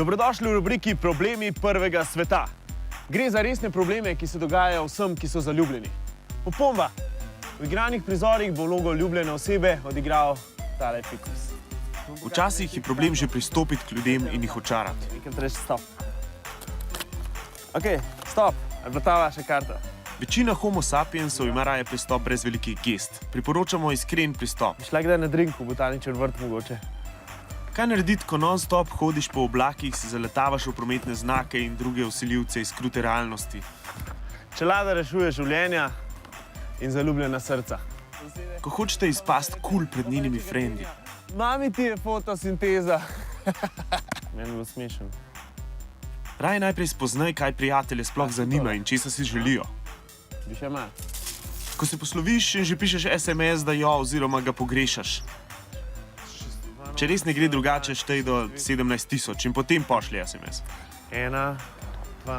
Dobrodošli v rubriki Problemi prvega sveta. Gre za resne probleme, ki se dogajajo vsem, ki so zaljubljeni. Opomba! V igranih prizorih bo vlogo ljubljene osebe odigral tale fikus. Včasih je problem že pristopiti k ljudem in jih očarati. Nekaj treč stop. Ok, stop. Ali pa ta vaša karta? Večina homo sapiensov ima raje pristop brez velikih gest. Priporočamo iskren pristop. Bi šla kdaj na drink v botaničen vrt mogoče? Kaj narediti, ko non-stop hodiš po oblakih, se zaletavaš v prometne znake in druge vsiljivce iz krute realnosti? Čelada rešuje življenja in zaljubljena srca. Ko hočete izpasti cool pred njenimi frendi. Mami ti je fotosinteza. Meni bo smešen. Raje najprej spoznaj, kaj prijatelje sploh zanima in česa si želijo. Bi še malo. Ko se posloviš in že pišeš SMS, da jo oziroma ga pogrešaš. Če res ne gre drugače, štej do 17.000 in potem pošlji SMS. 1, 2...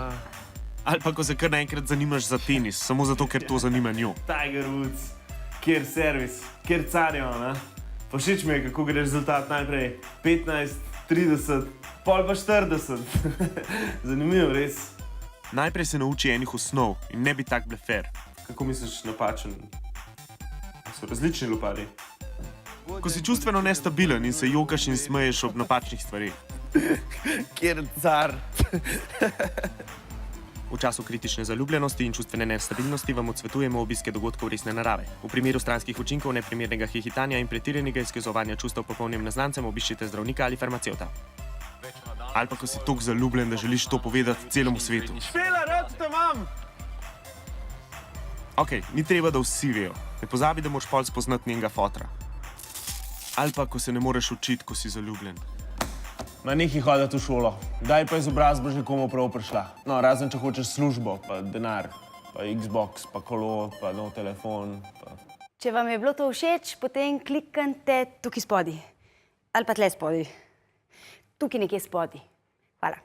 Ali pa ko se kar naenkrat zanimaš za tenis, samo zato, ker to zanima njo. Tiger Woods, kjer servis, kjer carjo, ne? Pa všeč mi je, kako gre rezultat najprej 15, 30, pol pa 40. Zanimivo, res. Najprej se nauči enih osnov in ne bi tak blefer. Kako misliš napačen? So različni lopari. Ko si čustveno nestabilen in se jokaš in smeješ ob napačnih stvarih. Kjer car. V času kritične zaljubljenosti in čustvene nestabilnosti vam odsvetujemo obiske dogodkov resne narave. V primeru stranskih učinkov, neprimernega hihitanja in pretiranega izkazovanja čustev popolnim neznancem obiščite zdravnika ali farmacevta. Ali pa ko si toliko zaljubljen, da želiš to povedati celemu svetu. Špela, rad te imam! Ok, ni treba, da vsi vejo. Ne pozabi, da moraš pol spoznati njenega fotra. Ali pa ko se ne moreš učiti, ko si zaljubljen. Ma nekaj hoditi v šolo. Daj pa izobrazbo že komu prav prišla. No, razen če hočeš službo, pa denar, pa Xbox, pa kolo, pa nov telefon, pa... Če vam je bilo to všeč, potem kliknite tukaj spodaj. Ali pa tle spodaj. Tukaj nekje spodaj. Hvala.